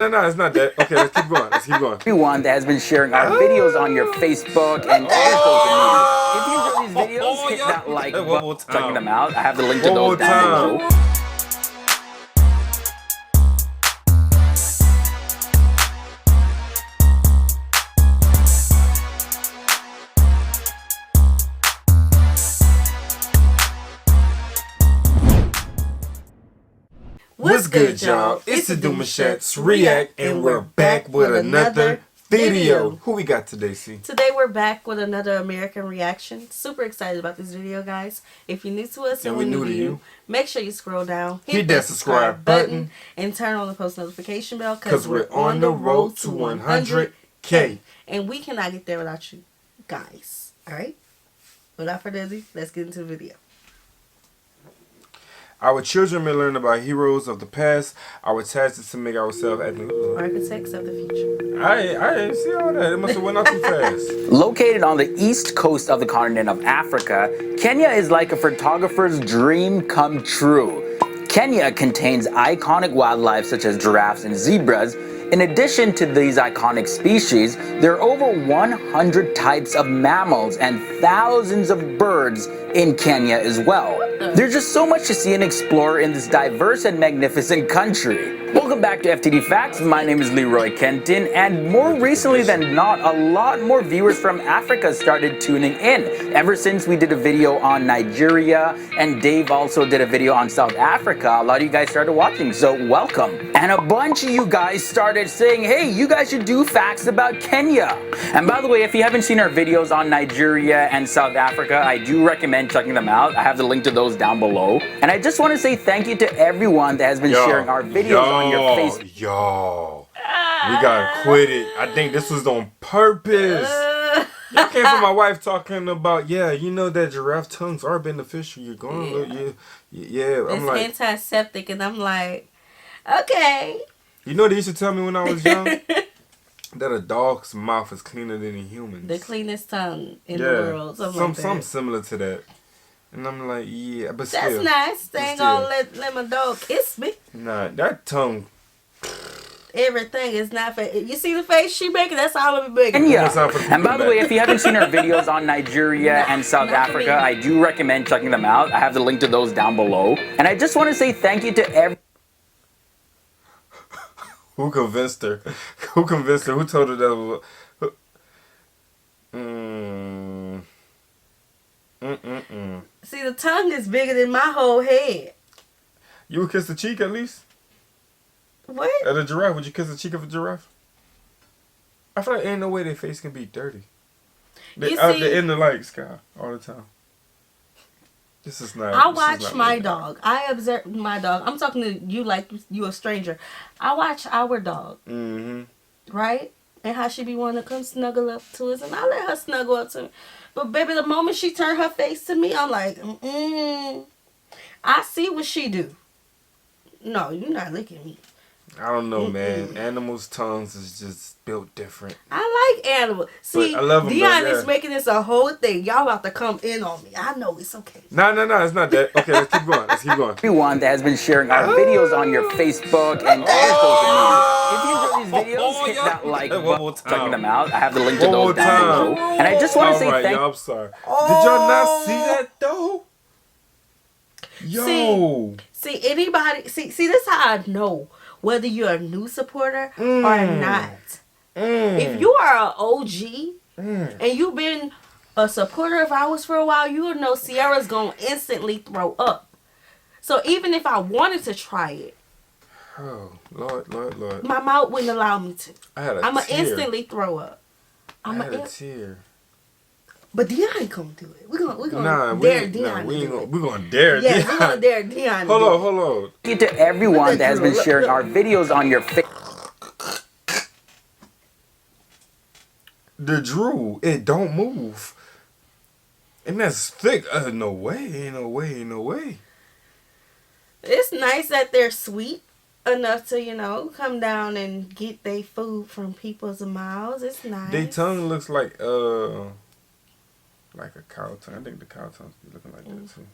No, it's not that. Okay, let's keep going. Let's keep going. Everyone that has been sharing our videos on your Facebook and other social media. If you enjoy these videos, hit that like button, checking them out. I have the link to those down below. What's good, y'all? It's the Demouchet REACT, and we're back with another video. Who we got today, C? Today we're back with another American reaction. Super excited about this video, guys. If you're new to us and we're new to you, make sure you scroll down, hit that subscribe button, and turn on the post notification bell because we're on the road to 100K. And we cannot get there without you guys. Alright? Without further ado, let's get into the video. Our children may learn about heroes of the past. Our task is to make ourselves architects of the future. I didn't see all that. It must have went out too fast. Located on the east coast of the continent of Africa, Kenya is like a photographer's dream come true. Kenya contains iconic wildlife such as giraffes and zebras. In addition to these iconic species, there are over 100 types of mammals and thousands of birds in Kenya as well. There's just so much to see and explore in this diverse and magnificent country. Welcome back to FTD Facts. My name is Leroy Kenton, and more recently than not, a lot more viewers from Africa started tuning in. Ever since we did a video on Nigeria, and Dave also did a video on South Africa, a lot of you guys started watching, so welcome. And a bunch of you guys started saying, hey, you guys should do facts about Kenya. And by the way, if you haven't seen our videos on Nigeria and South Africa, I do recommend checking them out. I have the link to those down below. And I just want to say thank you to everyone that has been sharing our videos on your Facebook. Yo, we gotta quit it. I think this was on purpose. That came from my wife talking about, yeah, you know that giraffe tongues are beneficial. You're going to, yeah. I'm it's like, antiseptic, and I'm like, okay. You know what they used to tell me when I was young? That a dog's mouth is cleaner than a human's. The cleanest tongue in the world. Something similar to that. And I'm like, yeah, but still. That's nice. They ain't gonna let my dog kiss me. Nah, that tongue. Everything is not for you. See the face she making? That's all I'm making. And and by the way, if you haven't seen our videos on Nigeria and South Africa, I do recommend checking them out. I have the link to those down below. And I just want to say thank you to every. Who convinced her? Who convinced her? Who told her that? See, the tongue is bigger than my whole head. You would kiss the cheek at least? What? At a giraffe, would you kiss the cheek of a giraffe? I feel like ain't no way their face can be dirty. They're in the light sky all the time. This is not. I watch my dog. I observe my dog. I'm talking to you like you a stranger. I watch our dog. Right? And how she be wanting to come snuggle up to us, and I let her snuggle up to me. But baby, the moment she turned her face to me, I'm like, I see what she do. No, you're not licking me. I don't know, man. Animals' tongues is just built different. I like animals. See, I love them, Dion is making this a whole thing. Y'all about to come in on me. I know it's okay. No, it's not that. Okay, let's keep going. Let's keep going. Everyone that has been sharing our videos on your Facebook and other social media. If you enjoy these videos, hit that like button, checking them out. I have the link to those down below. And I just want to say thank you. I'm sorry. Did y'all not see that though? Yo. See anybody? See. This is how I know whether you're a new supporter or not. If you are an OG and you've been a supporter of ours for a while, you'll know Sierra's going to instantly throw up. So even if I wanted to try it, oh, Lord. my mouth wouldn't allow me to. I had a I'm going to tear. instantly throw up. I had a tear. But Dion ain't going to do it. We're going to dare Dion. We're going to dare Dion. Yeah, we're going to dare Dion. Hold on. Thank you to everyone that has been sharing our videos on your Facebook. The drool, it don't move. And that's thick. No way. It's nice that they're sweet enough to, come down and get their food from people's mouths. It's nice. Their tongue looks like a cow tongue. I think the cow tongues be looking like that too.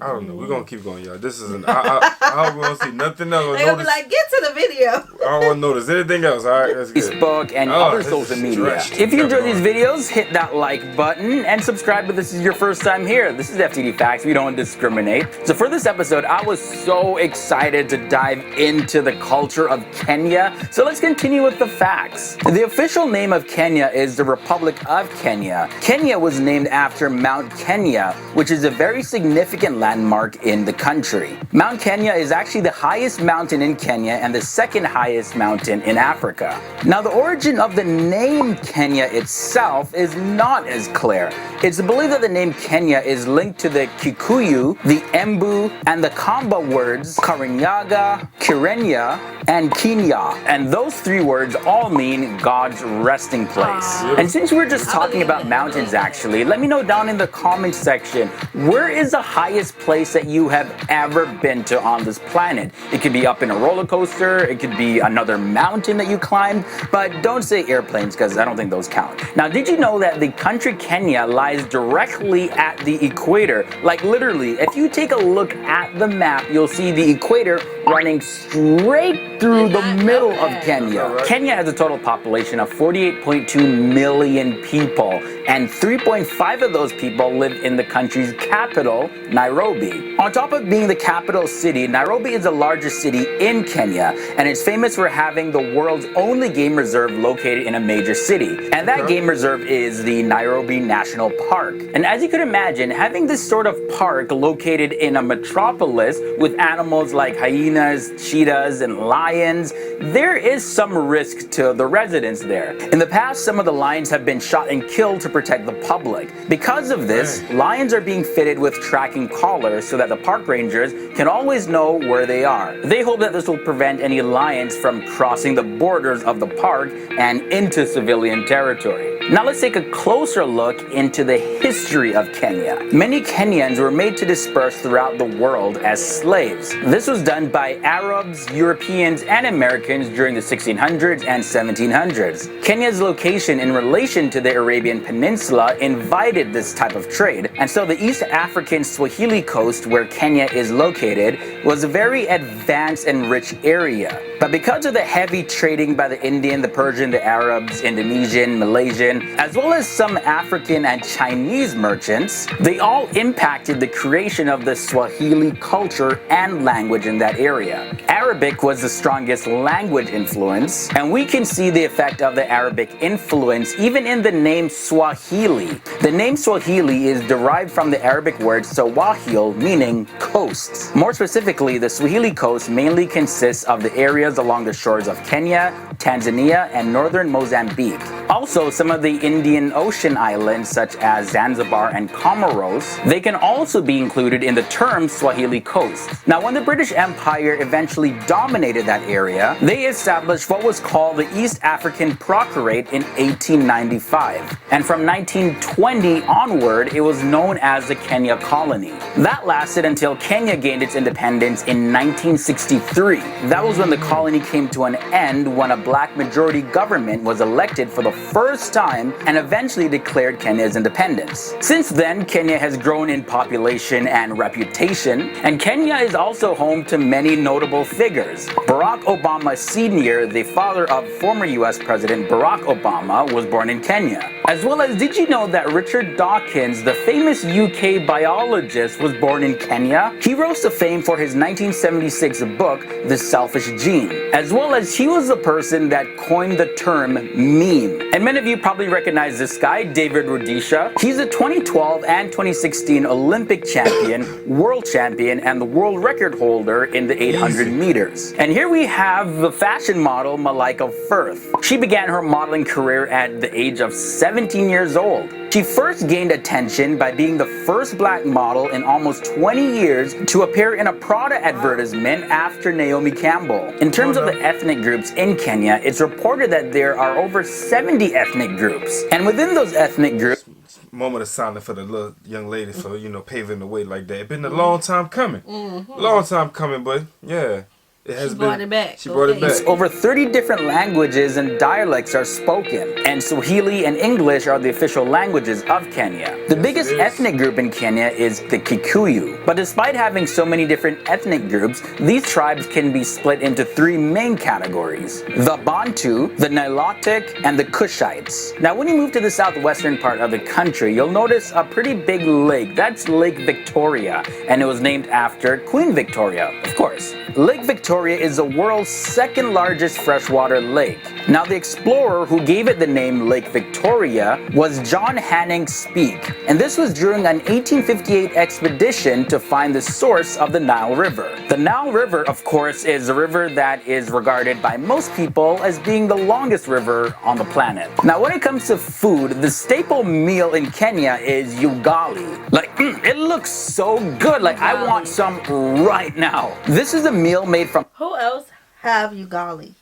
I don't know. We're gonna keep going, y'all. This is I don't want to see nothing else. They're gonna be like, get to the video. I don't want to notice anything else. All right, that's good. Facebook and other social media. If you enjoy these videos, hit that like button and subscribe if this is your first time here. This is FTD Facts. We don't discriminate. So for this episode, I was so excited to dive into the culture of Kenya. So let's continue with the facts. The official name of Kenya is the Republic of Kenya. Kenya was named after Mount Kenya, which is a very significant landmark in the country. Mount Kenya is actually the highest mountain in Kenya and the second highest mountain in Africa. Now, the origin of the name Kenya itself is not as clear. It's believed that the name Kenya is linked to the Kikuyu, the Embu, and the Kamba words Karinyaga, Kirenya, and Kenya. And those three words all mean God's resting place. And since we're just talking about mountains actually, let me know down in the comments section, where is the highest place that you have ever been to on this planet? It could be up in a roller coaster, it could be another mountain that you climbed, but don't say airplanes because I don't think those count. Now, did you know that the country Kenya lies directly at the equator? Like literally, if you take a look at the map, you'll see the equator running straight through the middle of Kenya. Kenya has a total population of 48.2 million people, and 3.5 of those people live in the country's capital, Nairobi. On top of being the capital city, Nairobi is the largest city in Kenya, and it's famous for having the world's only game reserve located in a major city. And that game reserve is the Nairobi National Park. And as you could imagine, having this sort of park located in a metropolis with animals like hyenas, cheetahs, and lions, there is some risk to the residents there. In the past, some of the lions have been shot and killed to protect the public. Because of this, lions are being fitted with tracking collars so that the park rangers can always know where they are. They hope that this will prevent any lions from crossing the borders of the park and into civilian territory. Now let's take a closer look into the history of Kenya. Many Kenyans were made to disperse throughout the world as slaves. This was done by Arabs, Europeans, and Americans during the 1600s and 1700s. Kenya's location in relation to the Arabian Peninsula invited this type of trade, and so the East African Swahili coast, where Kenya is located, was a very advanced and rich area. But because of the heavy trading by the Indian, the Persian, the Arabs, Indonesian, Malaysian, as well as some African and Chinese merchants, they all impacted the creation of the Swahili culture and language in that area. Arabic was the strongest language influence, and we can see the effect of the Arabic influence even in the name Swahili. The name Swahili is derived from the Arabic word Sawahil, meaning coasts. More specifically, the Swahili coast mainly consists of the areas along the shores of Kenya, Tanzania, and northern Mozambique. Also, some of the Indian Ocean islands such as Zanzibar and Comoros, they can also be included in the term Swahili coast. Now, when the British Empire eventually dominated that area, they established what was called the East African Proctorate in 1895. And from 1920 onward, it was known as the Kenya Colony. That lasted until Kenya gained its independence in 1963. That was when the colony came to an end when a black majority government was elected for the first time and eventually declared Kenya's independence. Since then, Kenya has grown in population and reputation, and Kenya is also home to many notable figures. Barack Obama Sr., the father of former US President Barack Obama, was born in Kenya. As well as, did you know that Richard Dawkins, the famous UK biologist, was born in Kenya? He rose to fame for his 1976 book, The Selfish Gene. As well as, he was the person that coined the term meme. And many of you probably recognize this guy, David Rudisha. He's a 2012 and 2016 Olympic champion, world champion, and the world record holder in the 800 meters. And here we have the fashion model Malika Firth. She began her modeling career at the age of 17 years old. She first gained attention by being the first black model in almost 20 years to appear in a Prada advertisement after Naomi Campbell. In terms of the ethnic groups in Kenya, it's reported that there are over 70 ethnic groups. And within those ethnic groups, moment of silence for the little young lady for, paving the way like that. It's been a long time coming. Long time coming, but yeah. She brought it back. She brought it back. Over 30 different languages and dialects are spoken, and Swahili and English are the official languages of Kenya. The biggest ethnic group in Kenya is the Kikuyu. But despite having so many different ethnic groups, these tribes can be split into three main categories: the Bantu, the Nilotic, and the Kushites. Now, when you move to the southwestern part of the country, you'll notice a pretty big lake. That's Lake Victoria, and it was named after Queen Victoria, of course. Lake Victoria is the world's second largest freshwater lake. Now, the explorer who gave it the name Lake Victoria was John Hanning Speke, and this was during an 1858 expedition to find the source of the Nile River. The Nile River, of course, is a river that is regarded by most people as being the longest river on the planet. Now, when it comes to food, the staple meal in Kenya is ugali. Like, it looks so good. Like, I want some right now. This is a meal made from... Who else have ugali?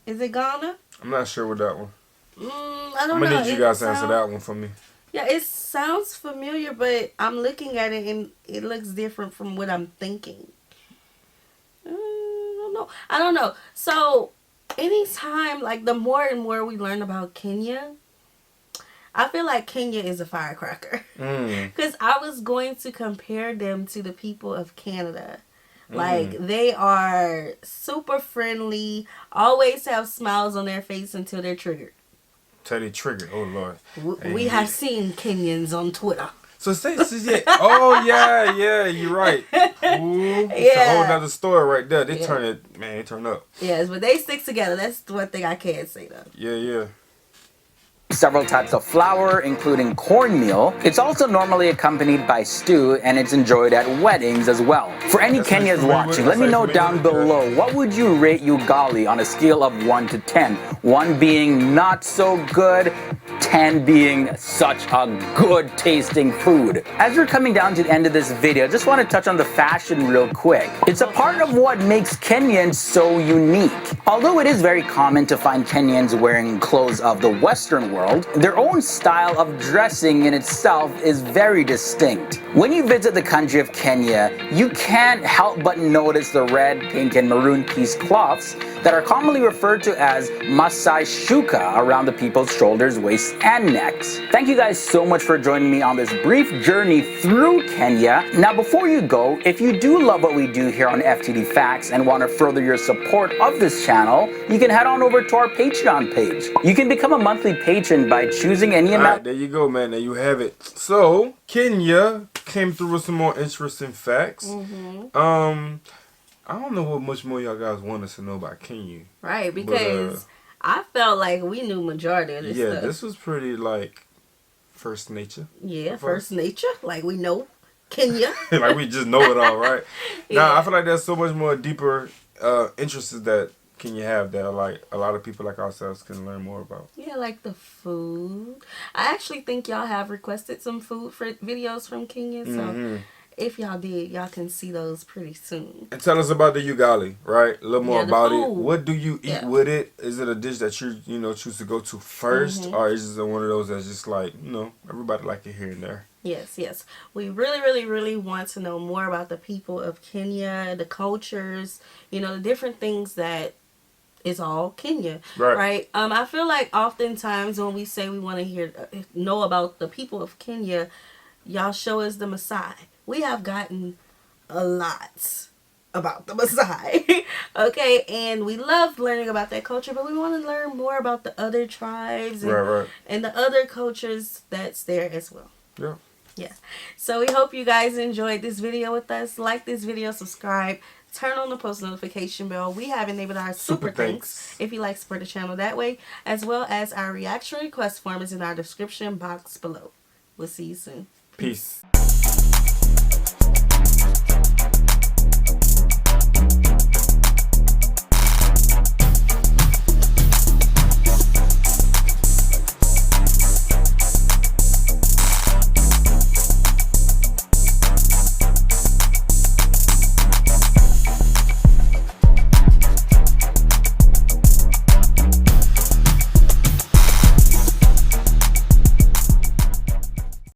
Is it Ghana? I'm not sure with that one. I don't know. I'm gonna need you guys to answer that one for me. Yeah, it sounds familiar, but I'm looking at it and it looks different from what I'm thinking. I don't know. So, anytime, like, the more and more we learn about Kenya, I feel like Kenya is a firecracker. Because I was going to compare them to the people of Canada. Like, they are super friendly, always have smiles on their face until they're triggered. Till they triggered, oh Lord. We have seen Kenyans on Twitter. So say, oh yeah, you're right. Ooh, it's a whole nother story right there. They turn it, man, they turn up. Yes, but they stick together. That's one thing I can say though. Yeah. Several types of flour, including cornmeal. It's also normally accompanied by stew, and it's enjoyed at weddings as well. For any Kenyans watching, let me know down below, what would you rate ugali on a scale of 1 to 10? 1 being not so good, 10 being such a good tasting food. As we're coming down to the end of this video, I just want to touch on the fashion real quick. It's a part of what makes Kenyans so unique. Although it is very common to find Kenyans wearing clothes of the Western world, their own style of dressing in itself is very distinct. When you visit the country of Kenya, you can't help but notice the red, pink, and maroon piece cloths that are commonly referred to as masai shuka around the people's shoulders, waists, and necks. Thank you guys so much for joining me on this brief journey through Kenya. Now, before you go, if you do love what we do here on FTD Facts and want to further your support of this channel, you can head on over to our Patreon page. You can become a monthly patron by choosing any amount. Alright, there you go, man. There you have it. So, Kenya came through with some more interesting facts. I don't know what much more y'all guys want us to know about Kenya. Right, because I felt like we knew majority of this stuff. Yeah, this was pretty, like, first nature. Yeah, first nature. Like, we know Kenya. Like, we just know it all, right? Nah, I feel like there's so much more deeper interests that Kenya have that, like, a lot of people like ourselves can learn more about. Yeah, like the food. I actually think y'all have requested some food for videos from Kenya, so... If y'all did, y'all can see those pretty soon. And tell us about the ugali, right? A little more about it. What do you eat with it? Is it a dish that you choose to go to first, or is it one of those that's just like, everybody like it here and there? Yes. We really want to know more about the people of Kenya, the cultures, the different things that is all Kenya, right? I feel like oftentimes when we say we want to know about the people of Kenya, y'all show us the Maasai. We have gotten a lot about the Maasai, okay? And we love learning about that culture, but we want to learn more about the other tribes and the other cultures that's there as well. Yeah. So we hope you guys enjoyed this video with us. Like this video, subscribe, turn on the post notification bell. We have enabled our super thanks if you like to support the channel that way, as well as our reaction request form is in our description box below. We'll see you soon. Peace.